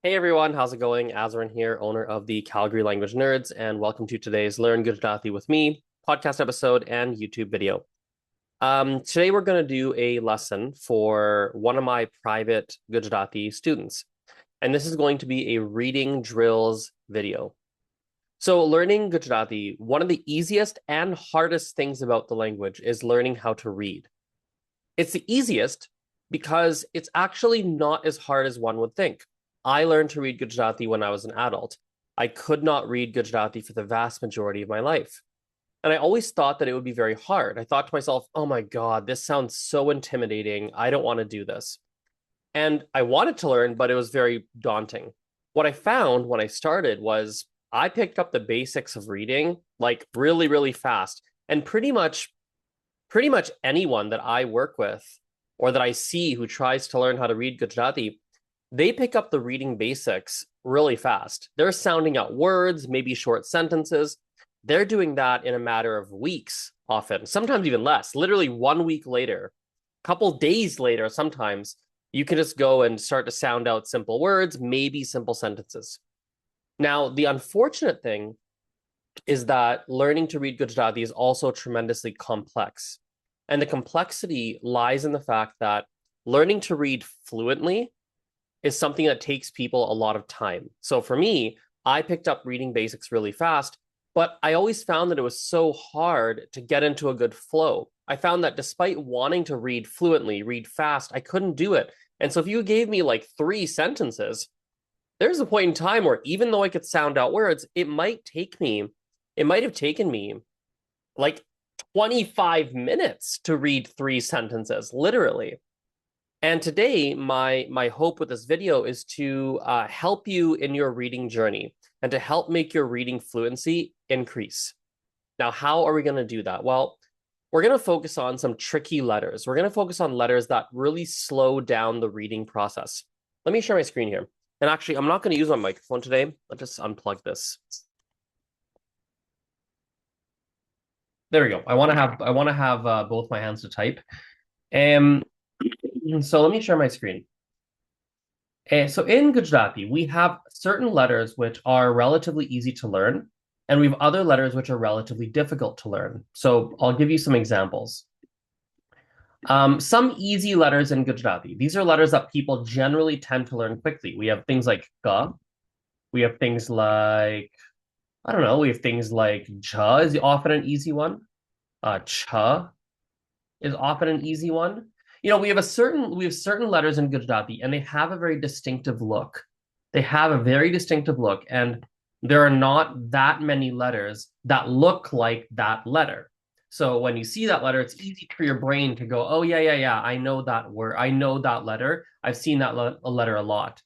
Hey everyone, how's it going? Azrin here, owner of the Calgary Language Nerds, and welcome to today's Learn Gujarati with me podcast episode and YouTube video. Today we're going to do a lesson for one of my private Gujarati students, and this is going to be a reading drills video. So learning Gujarati, one of the easiest and hardest things about the language is learning how to read. It's the easiest because it's actually not as hard as one would think. I learned to read Gujarati when I was an adult. I could not read Gujarati for the vast majority of my life. And I always thought that it would be very hard. I thought to myself, oh my God, this sounds so intimidating. I don't want to do this. And I wanted to learn, but it was very daunting. What I found when I started was I picked up the basics of reading like really, really fast. And pretty much anyone that I work with or that I see who tries to learn how to read Gujarati, they pick up the reading basics really fast. They're sounding out words, maybe short sentences. They're doing that in a matter of weeks, often, sometimes even less. Literally 1 week later, a couple days later, sometimes you can just go and start to sound out simple words, maybe simple sentences. Now, the unfortunate thing is that learning to read Gujarati is also tremendously complex. And the complexity lies in the fact that learning to read fluently is something that takes people a lot of time. So for me, I picked up reading basics really fast, but I always found that it was so hard to get into a good flow. I found that despite wanting to read fluently, read fast, I couldn't do it. And so if you gave me like 3 sentences, there's a point in time where even though I could sound out words, it might have taken me like 25 minutes to read 3 sentences, literally. And today, my hope with this video is to help you in your reading journey and to help make your reading fluency increase. Now, how are we going to do that? Well, we're going to focus on some tricky letters. We're going to focus on letters that really slow down the reading process. Let me share my screen here. And actually, I'm not going to use my microphone today. I'll just unplug this. There we go. I want to have both my hands to type. So let me share my screen. So in Gujarati, we have certain letters which are relatively easy to learn, and we have other letters which are relatively difficult to learn. So I'll give you some examples. Some easy letters in Gujarati. These are letters that people generally tend to learn quickly. We have things like ka. We have things like, I don't know, we have things like ja is often an easy one. Cha is often an easy one. You know, we have certain letters in Gujarati, and they have a very distinctive look. They have a very distinctive look, and there are not that many letters that look like that letter. So when you see that letter, it's easy for your brain to go, oh, yeah, I know that word. I know that letter. I've seen that letter a lot.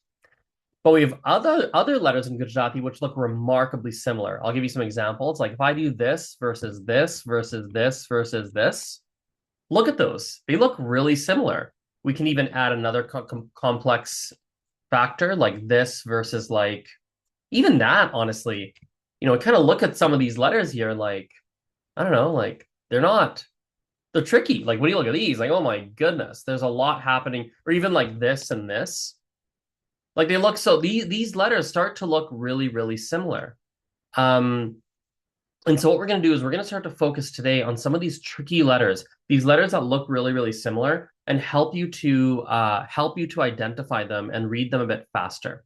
But we have other letters in Gujarati which look remarkably similar. I'll give you some examples. Like if I do this versus this versus this versus this, look at those. They look really similar. We can even add another complex factor like this versus like even that, honestly. You know, kind of look at some of these letters here like, I don't know, like they're tricky. Like when you look at these, like, oh my goodness, there's a lot happening. Or even like this and this. Like they look so these letters start to look really, really similar. And so what we're going to do is we're going to start to focus today on some of these tricky letters, these letters that look really, really similar, and help you to identify them and read them a bit faster.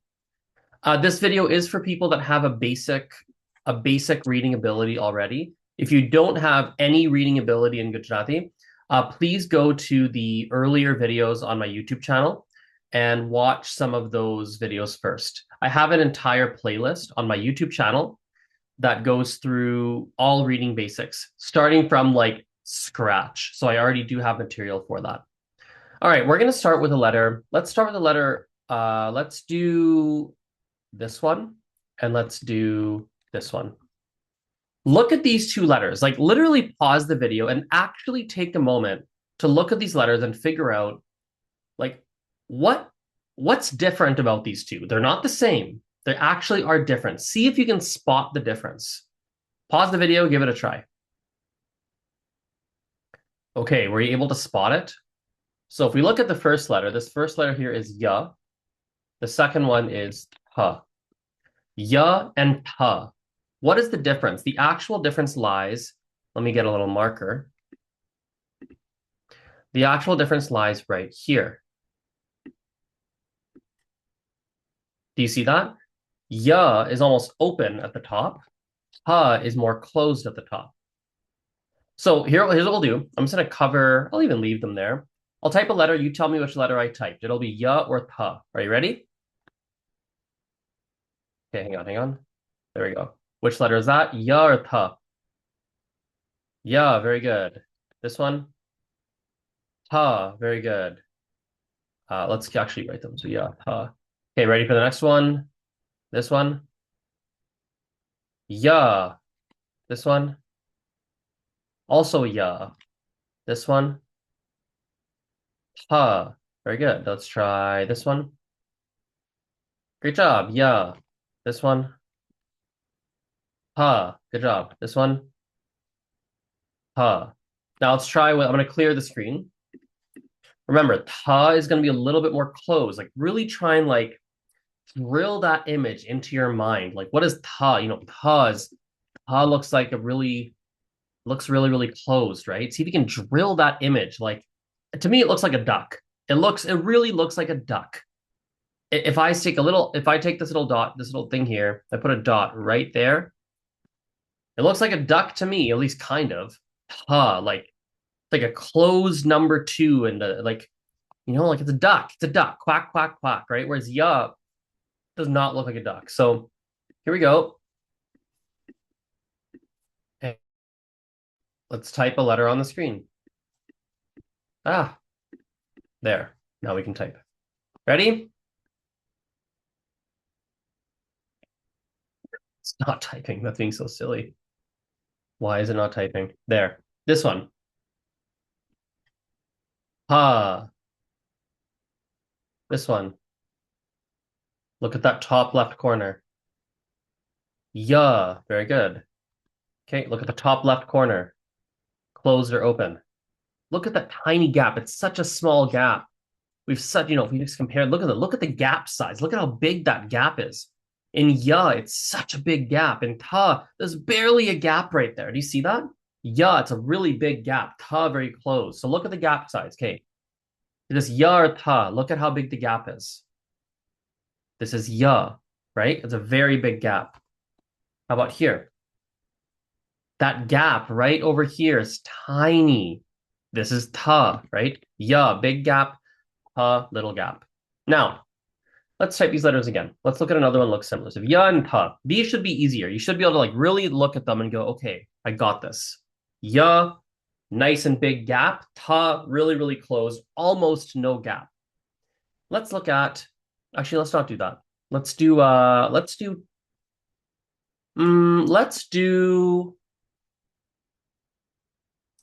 This video is for people that have a basic reading ability already. If you don't have any reading ability in Gujarati, please go to the earlier videos on my YouTube channel and watch some of those videos first. I have an entire playlist on my YouTube channel that goes through all reading basics, starting from like scratch. So I already do have material for that. All right, we're going to start with a letter. Let's start with a letter. Let's do this one, and let's do this one. Look at these two letters. Like literally pause the video and actually take a moment to look at these letters and figure out like what's different about these two. They're not the same. They actually are different. See if you can spot the difference. Pause the video, give it a try. Okay, were you able to spot it? So if we look at the first letter, this first letter here is ya. The second one is Huh. Ya and ta. What is the difference? The actual difference lies, let me get a little marker. The actual difference lies right here. Do you see that? Ya is almost open at the top. Ta is more closed at the top. So here's what we'll do. I'm just going to cover, I'll even leave them there. I'll type a letter. You tell me which letter I typed. It'll be ya or ta. Are you ready? Okay, hang on. There we go. Which letter is that? Ya or ta? Ya, very good. This one? Ta, very good. Let's actually write them. So yeah, ta. Okay, ready for the next one? This one? Ya. This one? Also ya. This one? Ta. Very good. Let's try this one. Great job. Ya. This one? Ta. Good job. This one? Ta. Now let's try with, I'm going to clear the screen. Remember, ta is going to be a little bit more closed. Like really try and like drill that image into your mind. Like what is ta? You know, ta looks like looks really, really closed, right? See if you can drill that image. Like to me, it looks like a duck. It really looks like a duck. If I take this little dot, this little thing here, I put a dot right there. It looks like a duck to me, at least kind of. Like a closed number two and like, you know, like it's a duck. It's a duck. Quack, quack, quack, right? Whereas ya does not look like a duck. So here we go. Okay. Let's type a letter on the screen. Ah, there. Now we can type. Ready? It's not typing. That's being so silly. Why is it not typing? There. This one. Ha. This one. Look at that top left corner. Ya. Very good. Okay, look at the top left corner. Closed or open. Look at that tiny gap. It's such a small gap. We've said, you know, if we just compare, look at the gap size. Look at how big that gap is. In ya, it's such a big gap. In ta, there's barely a gap right there. Do you see that? Ya, it's a really big gap. Ta, very close. So look at the gap size. Okay. This ya or ta, look at how big the gap is. This is ya, right? It's a very big gap. How about here? That gap right over here is tiny. This is ta, right? Ya, big gap, ta, little gap. Now, let's type these letters again. Let's look at another one that looks similar. So ya and ta. These should be easier. You should be able to like really look at them and go, okay, I got this. Ya, nice and big gap. Ta, really, really closed, almost no gap. Let's look at, actually, let's not do that. Let's do,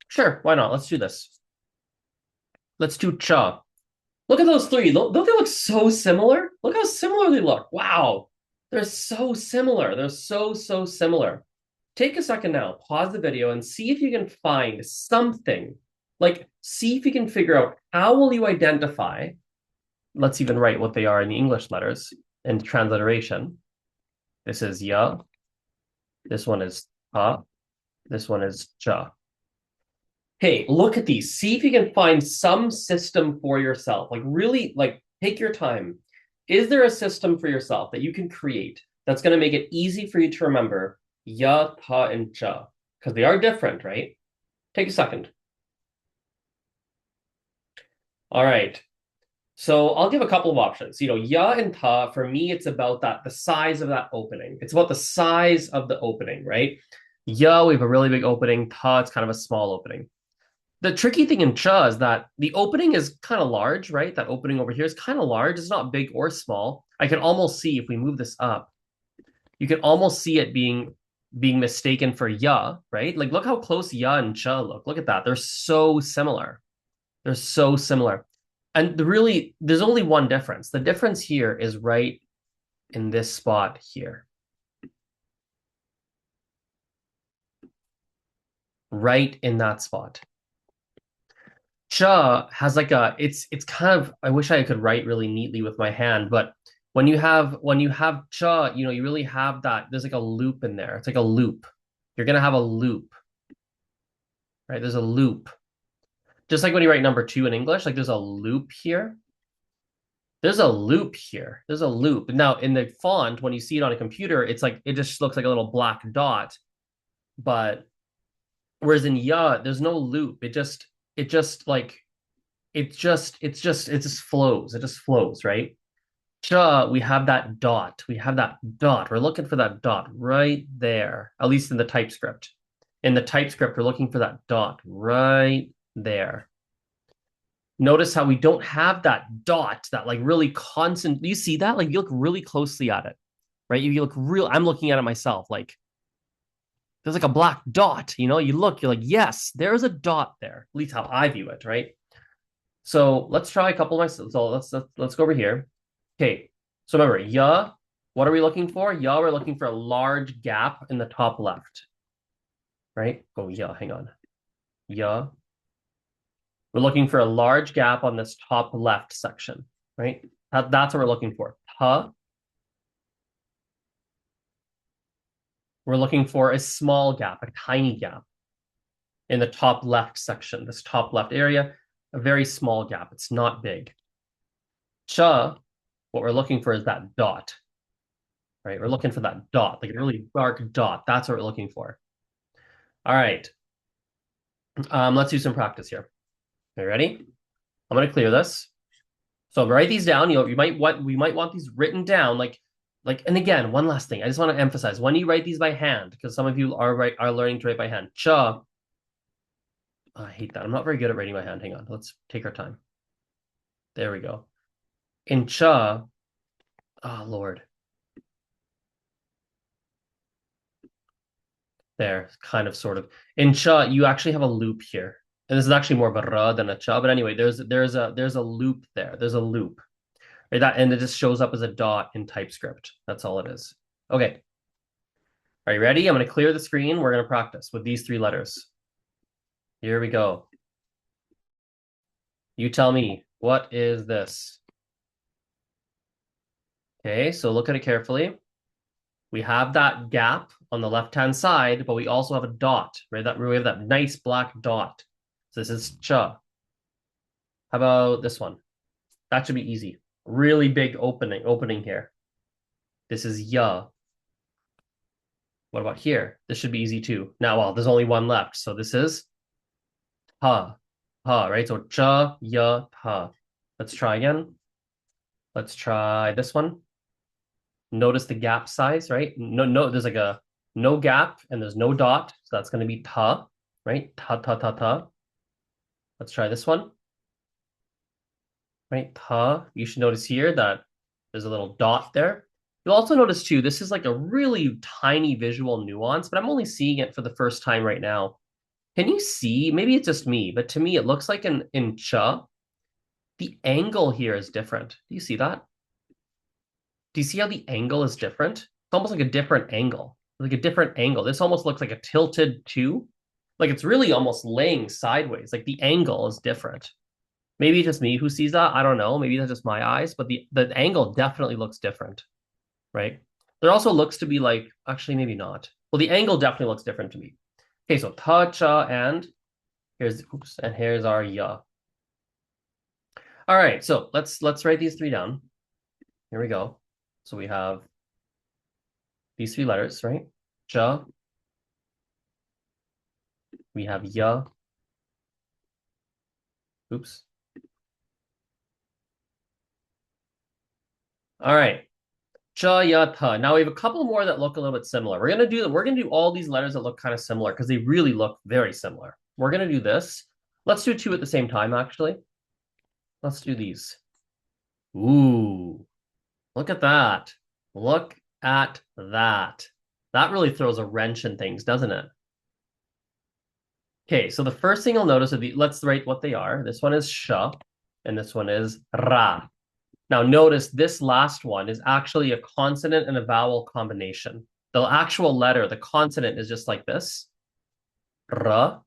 sure, why not? Let's do this. Let's do cha. Look at those three. Don't they look so similar? Look how similar they look. Wow. They're so similar. They're so, so similar. Take a second now, pause the video and see if you can find something. Like, see if you can figure out how will you identify, let's even write what they are in the English letters in transliteration. This is ya. This one is ta. This one is cha. Hey, look at these. See if you can find some system for yourself. Like really, like take your time. Is there a system for yourself that you can create that's going to make it easy for you to remember ya, ta, and cha? Because they are different, right? Take a second. All right. So I'll give a couple of options. You know, ya and ta, for me, it's about the size of that opening. It's about the size of the opening, right? Ya, we have a really big opening. Ta, it's kind of a small opening. The tricky thing in cha is that the opening is kind of large, right? That opening over here is kind of large. It's not big or small. I can almost see if we move this up, you can almost see it being mistaken for ya, right? Like look how close ya and cha look. Look at that. They're so similar. They're so similar. And really, there's only one difference. The difference here is right in this spot here. Right in that spot. Cha has like it's kind of, I wish I could write really neatly with my hand, but when you have cha, you really have that. There's like a loop in there. It's like a loop. You're gonna have a loop, right? There's a loop. Just like when you write number two in English, like there's a loop here. There's a loop here. There's a loop. Now in the font, when you see it on a computer, it's like it just looks like a little black dot. But whereas in ya, there's no loop. It just flows. It just flows, right? Cha, we have that dot. We have that dot. We're looking for that dot right there, at least in the TypeScript. In the TypeScript, we're looking for that dot right there. Notice how we don't have that dot, that like really constant. Do you see that? Like you look really closely at it, right? You look real. I'm looking at it myself. Like there's like a black dot. You look, you're like, yes, there's a dot there. At least how I view it, right? So let's try a couple of my. So let's go over here. Okay. So remember, ya. What are we looking for? Ya, we're looking for a large gap in the top left, right? Oh, ya. Hang on. Ya. We're looking for a large gap on this top left section, right? That's what we're looking for. Ta. We're looking for a small gap, a tiny gap in the top left section, this top left area, a very small gap. It's not big. Cha, what we're looking for is that dot, right? We're looking for that dot, like a really dark dot. That's what we're looking for. All right. Let's do some practice here. Are you ready? I'm going to clear this. So write these down. We might want these written down, and again, one last thing. I just want to emphasize when you write these by hand, because some of you are learning to write by hand. Cha. Oh, I hate that. I'm not very good at writing by hand. Hang on. Let's take our time. There we go. In cha, oh Lord. There, kind of, sort of. In cha, you actually have a loop here. And this is actually more of a ra than a cha. But anyway, there's a loop there. There's a loop. Right? And it just shows up as a dot in TypeScript. That's all it is. Okay. Are you ready? I'm going to clear the screen. We're going to practice with these three letters. Here we go. You tell me, what is this? Okay, so look at it carefully. We have that gap on the left-hand side, but we also have a dot, right? We have that nice black dot. So this is cha. How about this one? That should be easy. Really big opening here. This is ya. What about here? This should be easy too. Now, well, there's only one left. So this is ha. Ha, right? So cha, ya, ha. Let's try again. Let's try this one. Notice the gap size, right? No, there's like a no gap and there's no dot. So that's going to be ta, right? Ta, ta, ta, ta. Let's try this one. Right? Ta. You should notice here that there's a little dot there. You'll also notice too, this is like a really tiny visual nuance, but I'm only seeing it for the first time right now. Can you see? Maybe it's just me, but to me, it looks like in cha, the angle here is different. Do you see that? Do you see how the angle is different? It's almost like a different angle, like a different angle. This almost looks like a tilted two. Like it's really almost laying sideways. Like the angle is different. Maybe it's just me who sees that. I don't know. Maybe that's just my eyes, but the angle definitely looks different, right? There also looks to be like, actually, maybe not. Well, the angle definitely looks different to me. Okay, so ta, cha, and here's our ya. All right, so let's write these three down. Here we go. So we have these three letters, right? Cha. We have ya. Oops. All right. Cha, ya, ta. Now we have a couple more that look a little bit similar. We're gonna do all these letters that look kind of similar because they really look very similar. We're gonna do this. Let's do two at the same time, actually. Let's do these. Ooh, look at that. Look at that. That really throws a wrench in things, doesn't it? Okay, so the first thing you'll notice let's write what they are. This one is sha, and this one is ra. Now notice this last one is actually a consonant and a vowel combination. The actual letter, the consonant is just like this, ra,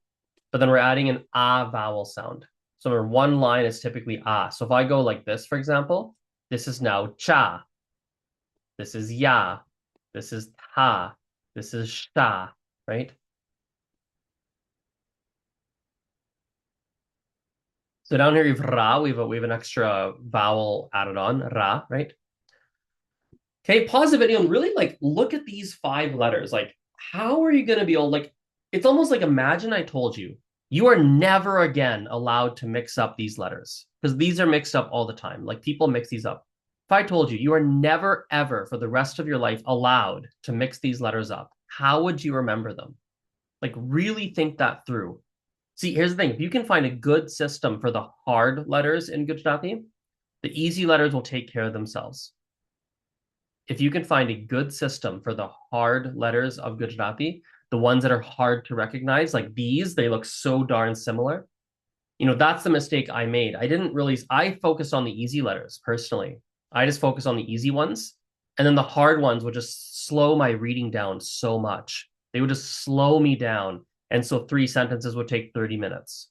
but then we're adding an a vowel sound. So one line is typically a. So if I go like this, for example, this is now cha. This is ya. This is ta. This is sha, right? So down here we have ra. We have an extra vowel added on, ra, right? Okay, pause the video and really like look at these five letters. Like, how are you going to be able, like, it's almost like imagine I told you, you are never again allowed to mix up these letters because these are mixed up all the time. Like, people mix these up. If I told you, you are never, ever for the rest of your life allowed to mix these letters up, how would you remember them? Like, really think that through. See, here's the thing. If you can find a good system for the hard letters in Gujarati, the easy letters will take care of themselves. If you can find a good system for the hard letters of Gujarati, the ones that are hard to recognize, like these, they look so darn similar. You know, that's the mistake I made. I focused on the easy letters personally. I just focused on the easy ones. And then the hard ones would just slow my reading down so much. They would just slow me down. And so 3 sentences would take 30 minutes.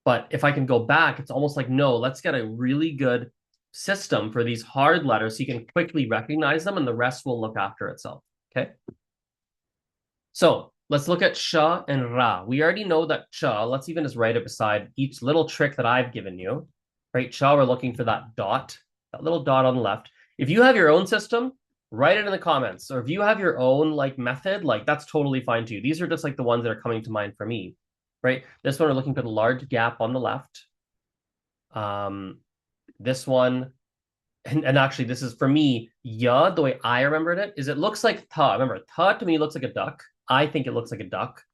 But if I can go back, it's almost like, no, let's get a really good system for these hard letters so you can quickly recognize them and the rest will look after itself. Okay. So let's look at sha and ra. We already know that sha, let's even just write it beside each little trick that I've given you. Right? Sha, we're looking for that dot, that little dot on the left. If you have your own system, write it in the comments. Or if you have your own like method, like that's totally fine too. These are just like the ones that are coming to mind for me. Right? This one, we're looking for the large gap on the left. This one, and actually this is for me, ya, the way I remembered it, is it looks like ta. Remember, ta to me looks like a duck. I think it looks like a duck.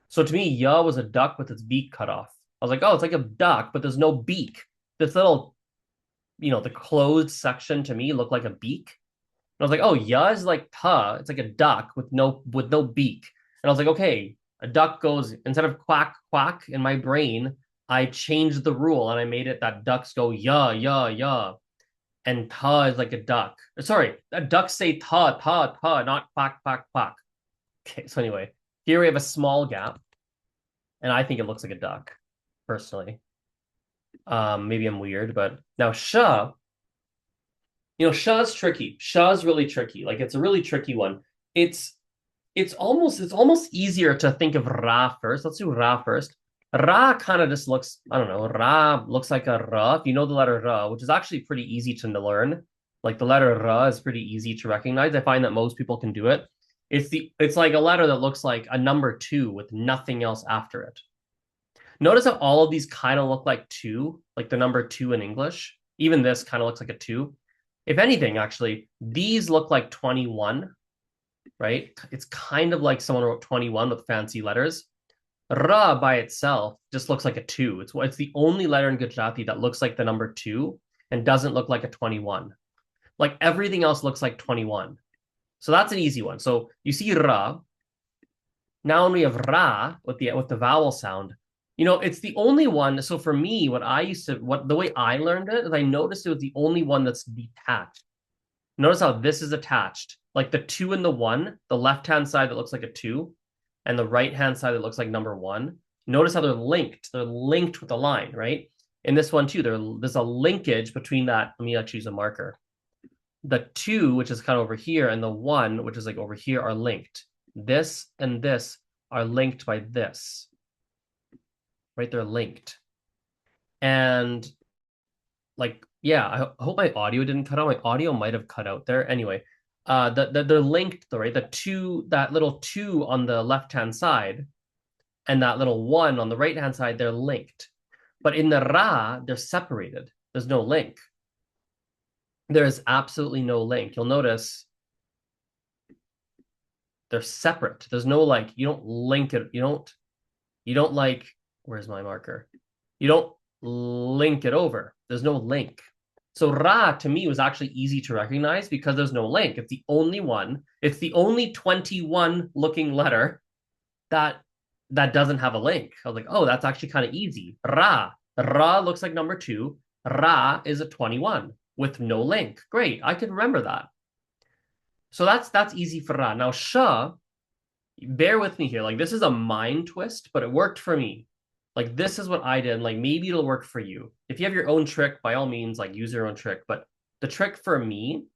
So to me, ya was a duck with its beak cut off. I was like, oh, it's like a duck, but there's no beak. This little, the closed section to me looked like a beak. And I was like, oh, ya is like ta. It's like a duck with no beak. And I was like, okay, a duck goes, instead of quack, quack in my brain, I changed the rule and I made it that ducks go ya, ya, ya. And ta is like a duck. Sorry, ducks say ta, ta, ta, not quack, quack, quack. Okay, so anyway, here we have a small gap. And I think it looks like a duck, personally. Maybe I'm weird, but now sha, sha's tricky. Sha's really tricky. Like it's a really tricky one. It's almost easier to think of ra first. Let's do ra first. Ra kind of just looks, I don't know, ra looks like a ra. If you know the letter ra, which is actually pretty easy to learn. Like the letter ra is pretty easy to recognize. I find that most people can do it. It's like a letter that looks like a number 2 with nothing else after it. Notice how all of these kind of look like 2, like the number 2 in English. Even this kind of looks like a 2. If anything, actually, these look like 21, right? It's kind of like someone wrote 21 with fancy letters. Ra by itself just looks like a 2. It's the only letter in Gujarati that looks like the number 2 and doesn't look like a 21. Like everything else looks like 21. So that's an easy one. So you see ra. Now when we have ra with the vowel sound, it's the only one. So for me, the way I learned it is I noticed it was the only one that's detached. Notice how this is attached. Like the 2 and the 1, the left-hand side that looks like a 2, and the right-hand side that looks like number 1. Notice how they're linked. They're linked with a line, right? In this one too, there's a linkage between that. Let me actually use a marker. The 2, which is kind of over here, and the 1, which is like over here, are linked. This and this are linked by this. Right? They're linked. And like, yeah, I hope my audio didn't cut out. My audio might have cut out there. Anyway, they're linked though, right? That little 2 on the left-hand side and that little 1 on the right-hand side, they're linked. But in the ra, they're separated. There's no link. There is absolutely no link. You'll notice they're separate. There's no like, you don't link it. You don't like, where's my marker? You don't link it over. There's no link. So ra to me was actually easy to recognize because there's no link. It's the only one. It's the only 21 looking letter that doesn't have a link. I was like, oh, that's actually kind of easy. Ra looks like number 2. Ra is a 21 with no link. Great, I could remember that. So that's easy for ra. Now sha, bear with me here. Like this is a mind twist, but it worked for me. Like this is what I did. Like maybe it'll work for you. If you have your own trick, by all means, like use your own trick. But the trick for me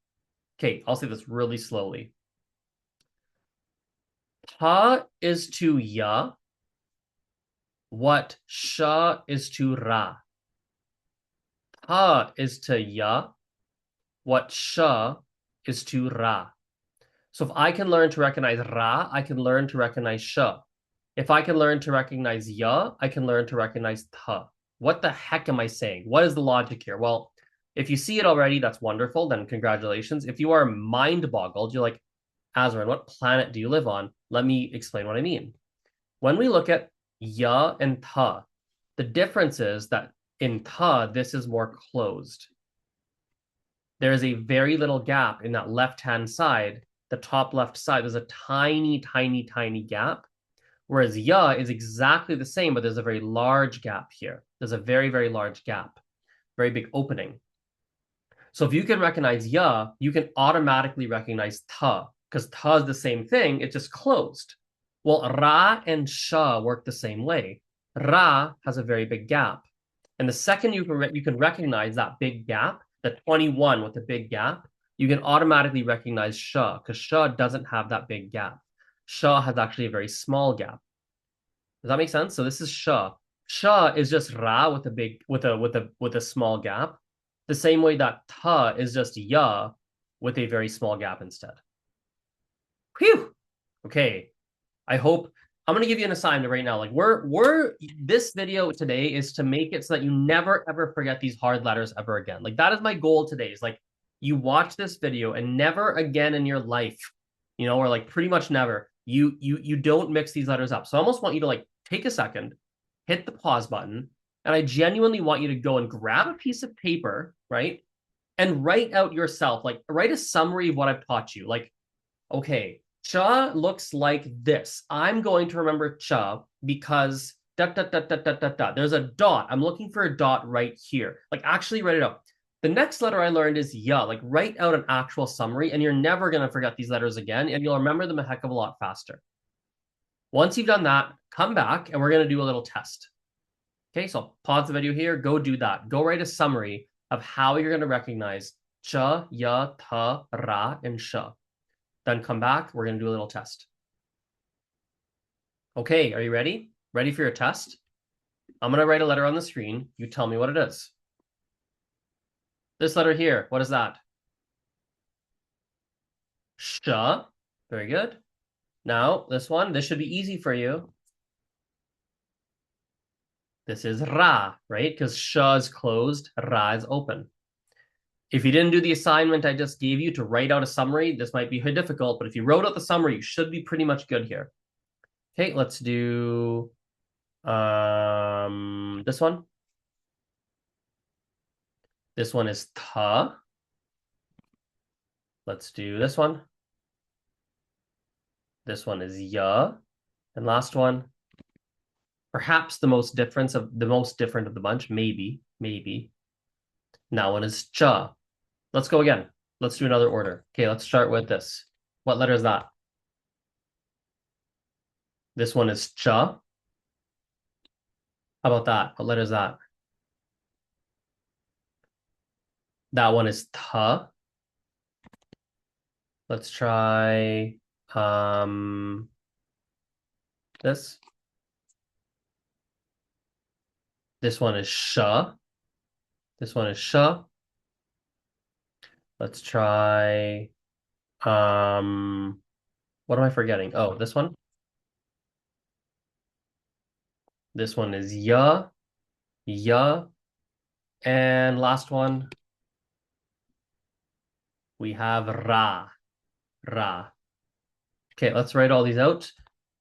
Okay, I'll say this really slowly. Ta is to ya what sha is to ra. Ta is to ya what sha is to ra. So if I can learn to recognize ra, I can learn to recognize sha. If I can learn to recognize ya, I can learn to recognize ta. What the heck am I saying? What is the logic here? Well, if you see it already, that's wonderful. Then congratulations. If you are mind boggled, you're like, Azran, what planet do you live on? Let me explain what I mean. When we look at ya and ta, the difference is that in ta, this is more closed. There is a very little gap in that left-hand side, the top left side. There's a tiny, tiny, tiny gap. Whereas ya is exactly the same, but there's a very large gap here. There's a very, very large gap, very big opening. So if you can recognize ya, you can automatically recognize ta, because ta is the same thing, it's just closed. Well, ra and sha work the same way. Ra has a very big gap. And the second you can recognize that big gap, the 21 with the big gap, you can automatically recognize sha, because sha doesn't have that big gap. Sha has actually a very small gap. Does that make sense? So this is sha. Sha is just ra with a big with a small gap. The same way that ta is just ya with a very small gap instead. Whew. Okay. I hope I'm gonna give you an assignment right now. Like we're this video today is to make it so that you never ever forget these hard letters ever again. Like that is my goal today. Is like you watch this video and never again in your life, or like pretty much never, you don't mix these letters up. So I almost want you to like take a second, hit the pause button, and I genuinely want you to go and grab a piece of paper, right? And write out yourself, like write a summary of what I've taught you. Like, okay, cha looks like this. I'm going to remember cha because dot, dot, dot, dot, dot, dot, dot. There's a dot. I'm looking for a dot right here. Like actually write it out. The next letter I learned is ya. Like write out an actual summary and you're never going to forget these letters again and you'll remember them a heck of a lot faster. Once you've done that, come back and we're going to do a little test. Okay, so I'll pause the video here. Go do that. Go write a summary of how you're going to recognize cha, ya, ta, ra, and sha. Then come back. We're going to do a little test. Okay, are you ready? Ready for your test? I'm going to write a letter on the screen. You tell me what it is. This letter here, what is that? Sha. Very good. Now, this one, this should be easy for you. This is ra, right? Because sha is closed, ra is open. If you didn't do the assignment I just gave you to write out a summary, this might be difficult, but if you wrote out the summary, you should be pretty much good here. Okay, let's do this one. This one is ta. Let's do this one. This one is ya. And last one, perhaps the most different of the bunch, maybe. Now one is cha. Let's go again. Let's do another order. Okay, let's start with this. What letter is that? This one is cha. How about that? What letter is that? That one is ta. Let's try this. This one is sha. This one is sha. Let's try what am I forgetting? Oh, this one. This one is ya, ya. And last one, we have ra, ra. Okay, let's write all these out.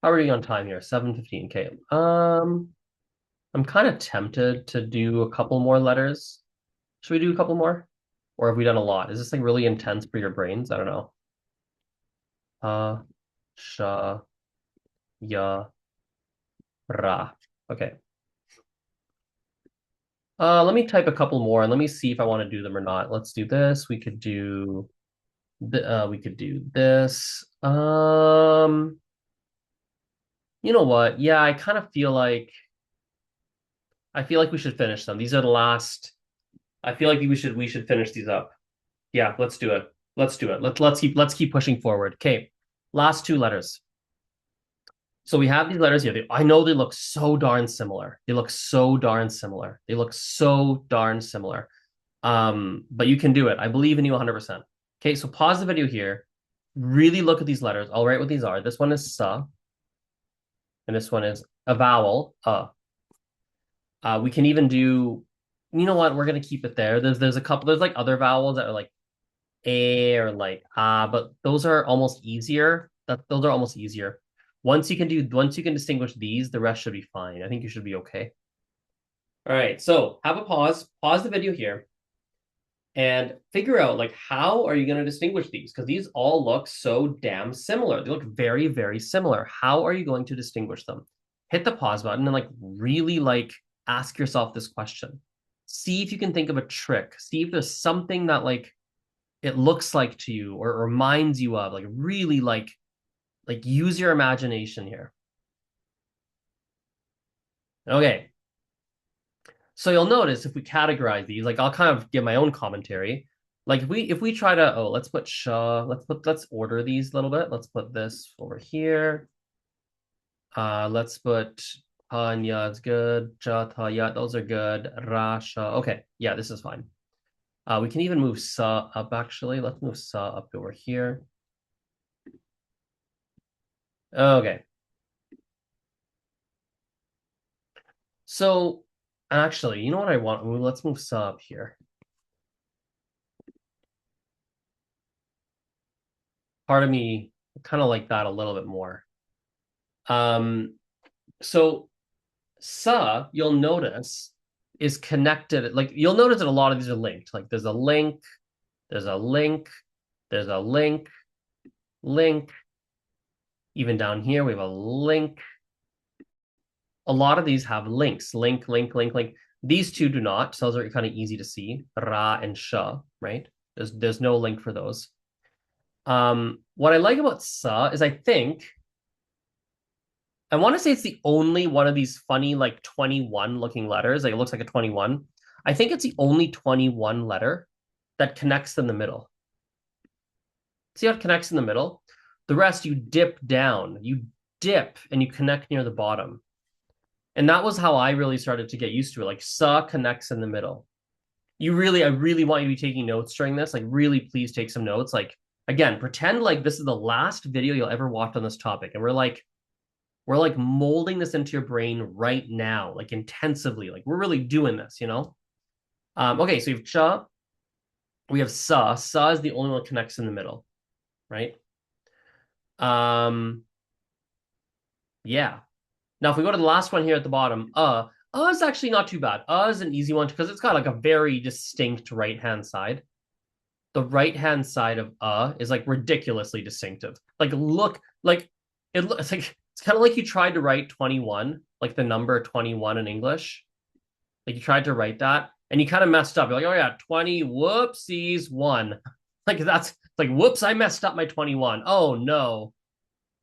How are we on time here? 7:15. Okay. I'm kind of tempted to do a couple more letters. Should we do a couple more? Or have we done a lot? Is this like really intense for your brains? I don't know. Sha, ya, ra. Okay. Let me type a couple more and let me see if I want to do them or not. Let's do this. We could do this. You know what? Yeah, I kind of feel like we should finish them. These are the last. I feel like we should finish these up. Yeah, let's do it. Let's do it. Let's keep pushing forward. Okay. Last two letters. So we have these letters here. I know they look so darn similar. They look so darn similar. They look so darn similar. But you can do it. I believe in you 100%. Okay, so pause the video here. Really look at these letters. I'll write what these are. This one is sa, and this one is a vowel, we can even do, you know what? We're gonna keep it there. There's a couple. There's like other vowels that are like a or like ah, but those are almost easier. Those are almost easier. Once you can distinguish these, the rest should be fine. I think you should be okay. All right, so have a pause the video here, and figure out like how are you going to distinguish these? Because these all look so damn similar. They look very, very similar. How are you going to distinguish them? Hit the pause button and like really like ask yourself this question. See if you can think of a trick. See if there's something that like it looks like to you or reminds you of, like really like use your imagination here. Okay. So you'll notice if we categorize these, like I'll kind of give my own commentary. Like if we try to, oh, let's put Shah, let's order these a little bit. Let's put this over here. Let's put Tanya is good. Jataya, those are good. Rasha. Okay, yeah, this is fine. We can even move Sa up actually. Let's move Sa up over here. Okay. So actually, you know what I want? Let's move Sa up here. Part of me kind of like that a little bit more. So Sa, you'll notice, is connected. Like you'll notice that a lot of these are linked. Like there's a link, there's a link, there's a link, link. Even down here, we have a link. A lot of these have links. Link, link, link, link. These two do not. So those are kind of easy to see. Ra and Sha, right? There's no link for those. What I like about Sa is I want to say it's the only one of these funny, like 21 looking letters. Like it looks like a 21. I think it's the only 21 letter that connects in the middle. See how it connects in the middle? The rest you dip down. You dip and you connect near the bottom. And that was how I really started to get used to it. Like sa connects in the middle. I really want you to be taking notes during this. Like, really, please take some notes. Like, again, pretend like this is the last video you'll ever watch on this topic. And we're like molding this into your brain right now, like intensively. Like we're really doing this, you know? Okay, so we have cha, we have sa. Sa is the only one that connects in the middle, right? Yeah. Now, if we go to the last one here at the bottom, is actually not too bad. Is an easy one because it's got like a very distinct right-hand side. The right-hand side of is like ridiculously distinctive. Like look, like it's like it's kind of like you tried to write 21, like the number 21 in English. Like you tried to write that and you kind of messed up. You're like, oh yeah, 20, whoopsies, one. Like that's like, whoops, I messed up my 21. Oh no.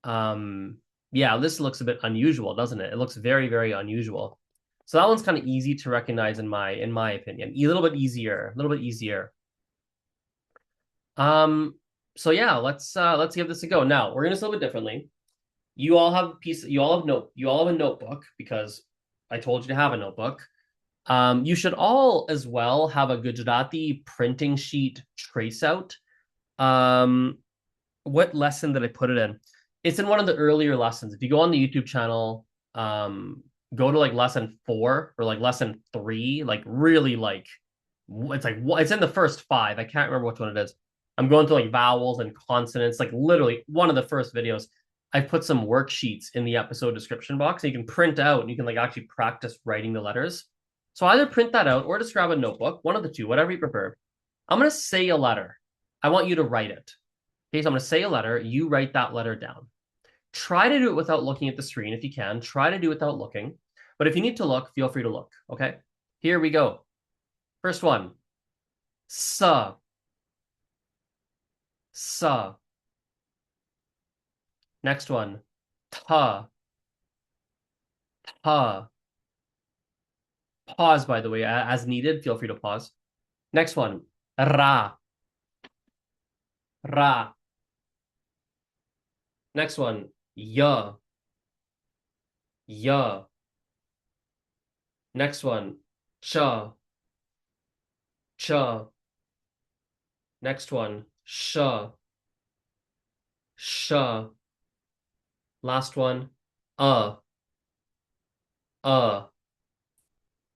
Um, yeah, this looks a bit unusual, doesn't it? It looks very, very unusual. So that one's kind of easy to recognize in my opinion. A little bit easier, a little bit easier. Um, so yeah, let's give this a go. Now we're gonna do this a little bit differently. You all have a notebook because I told you to have a notebook. You should all as well have a Gujarati printing sheet trace out. What lesson did I put it in? It's in one of the earlier lessons. If you go on the YouTube channel, go to like lesson 4 or like lesson 3, like really like it's in the first 5. I can't remember which one it is. I'm going through like vowels and consonants, like literally one of the first videos. I've put some worksheets in the episode description box, and you can print out and you can like actually practice writing the letters. So either print that out or just grab a notebook, one of the two, whatever you prefer. I'm gonna say a letter. I want you to write it. Okay, so I'm gonna say a letter. You write that letter down. Try to do it without looking at the screen if you can. Try to do it without looking. But if you need to look, feel free to look. Okay, here we go. First one. Sa. Sa. Next one. Ta. Ta. Pause, by the way, as needed. Feel free to pause. Next one. Ra. Ra. Next one. Ya. Ya. Next one. Cha. Cha. Next one. Sha. Sha. Last one. Uh.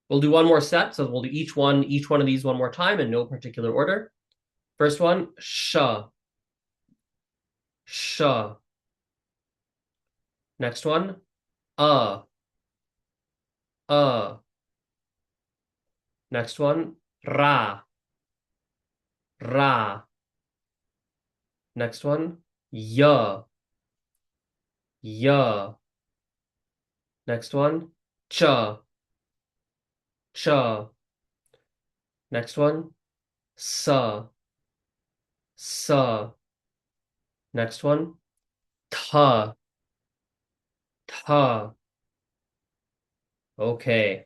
We'll do one more set. So we'll do each one of these one more time in no particular order. First one, sha. Sha. Next one, uh. Uh. Next one, ra. Ra. Next one, ya. Ya. Next one, cha. Cha. Next one, sa. Sa. Next one, ta. Ta. Okay.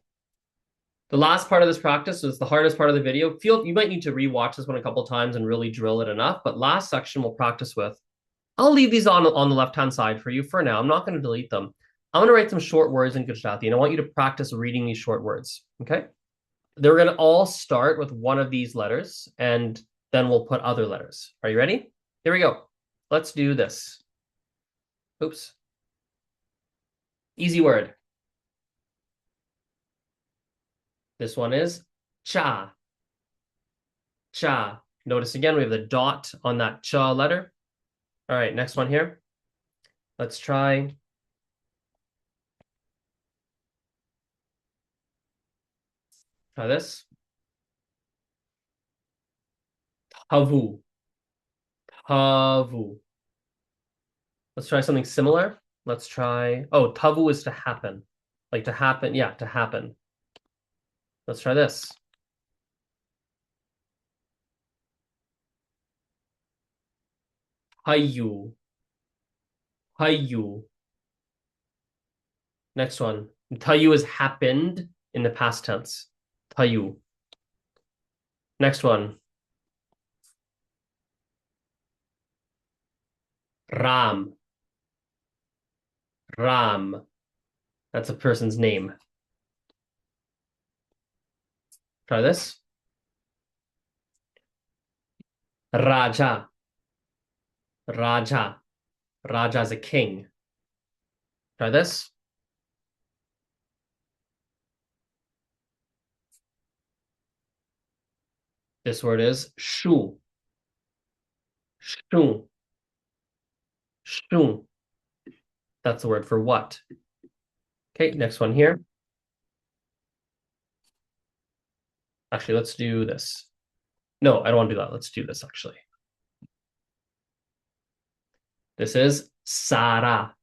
The last part of this practice is the hardest part of the video. You might need to rewatch this one a couple times and really drill it enough, but last section we'll practice with. I'll leave these on the left-hand side for you for now. I'm not going to delete them. I'm going to write some short words in Gujarati, and I want you to practice reading these short words, okay? They're going to all start with one of these letters, and then we'll put other letters. Are you ready? Here we go. Let's do this. Oops. Easy word. This one is cha. Cha. Notice again, we have the dot on that cha letter. All right, next one here. Let's try this. Tavu. Tavu. Let's try something similar. Let's try, oh, tavu is to happen. Like to happen, yeah, to happen. Let's try this. Hayu. Hayu. Next one. Tayu is happened in the past tense. Tayu. Next one. Ram. Ram. That's a person's name. Try this. Raja. Raja. Raja is a king. Try this. This word is shu. Shu. Shu. That's the word for what. Okay, next one here. Actually, let's do this. No, I don't want to do that. Let's do this, actually. This is Sara.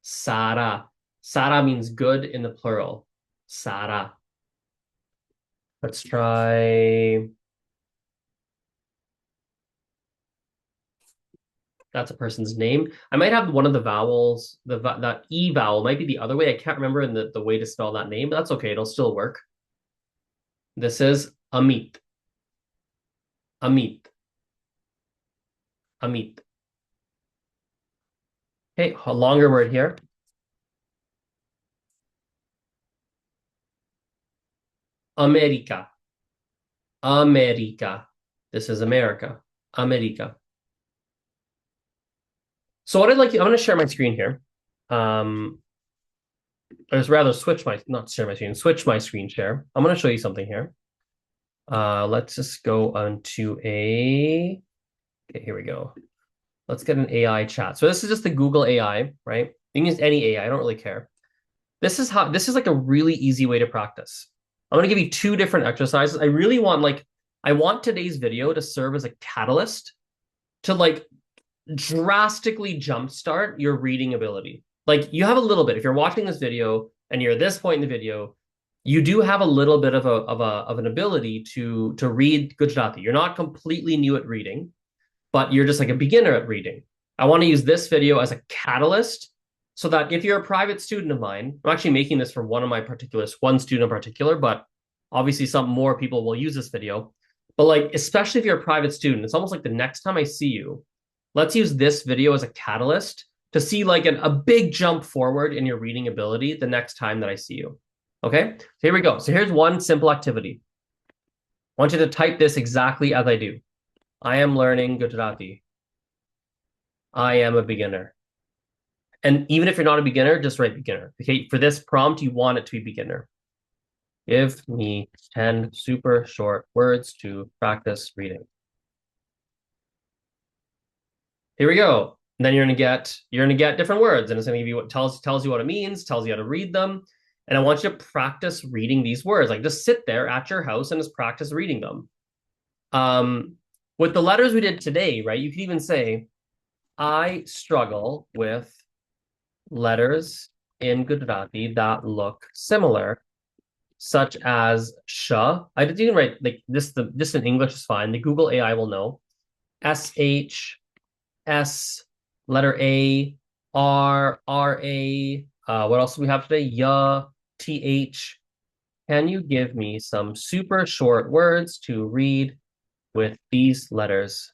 Sara. Sara means good in the plural. Sara. Let's try. That's a person's name. I might have one of the vowels, that E vowel might be the other way. I can't remember in the way to spell that name, but that's okay. It'll still work. This is Amit. Amit. Amit. Okay, a longer word here. America. America. This is America. America. So what I'd like you, I'm going to share my screen here. Or rather not share my screen, switch my screen share. I'm going to show you something here. Let's just go onto okay, here we go. Let's get an AI chat. So this is just the Google AI, right? You can use any AI, I don't really care. This is like a really easy way to practice. I'm going to give you two different exercises. I want today's video to serve as a catalyst to like drastically jumpstart your reading ability. Like you have a little bit, if you're watching this video and you're at this point in the video, you do have a little bit of an ability to read Gujarati. You're not completely new at reading, but you're just like a beginner at reading. I want to use this video as a catalyst so that if you're a private student of mine, I'm actually making this for one student in particular, but obviously some more people will use this video. But like, especially if you're a private student, it's almost like the next time I see you, let's use this video as a catalyst to see like a big jump forward in your reading ability the next time that I see you. Okay, so here we go. So here's one simple activity. I want you to type this exactly as I do. I am learning Gujarati. I am a beginner. And even if you're not a beginner, just write beginner. Okay, for this prompt, you want it to be beginner. Give me 10 super short words to practice reading. Here we go. And then you're gonna get different words, and it's gonna give you what tells you what it means, tells you how to read them. And I want you to practice reading these words. Like just sit there at your house and just practice reading them. With the letters we did today, right? You could even say, I struggle with letters in Gujarati that look similar, such as sh. I didn't even write like this in English is fine. The Google AI will know. SH, S, letter A, R, RA. What else do we have today? Ya, TH. Can you give me some super short words to read with these letters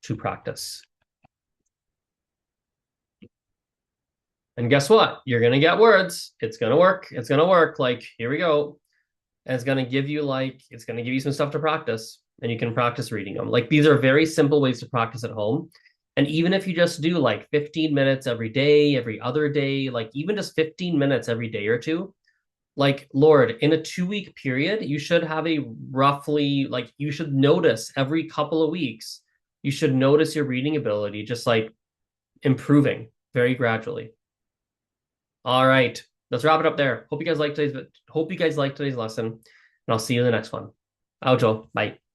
to practice? And guess what? You're going to get words. It's going to work. It's going to work. Like, here we go. And it's going to give you some stuff to practice, and you can practice reading them. Like, these are very simple ways to practice at home. And even if you just do like 15 minutes every day, every other day, like even just 15 minutes every day or two, like, Lord, in a 2-week period, you should have you should notice every couple of weeks, you should notice your reading ability just like improving very gradually. All right, let's wrap it up there. Hope you guys liked today's lesson, and I'll see you in the next one. Aujo, bye.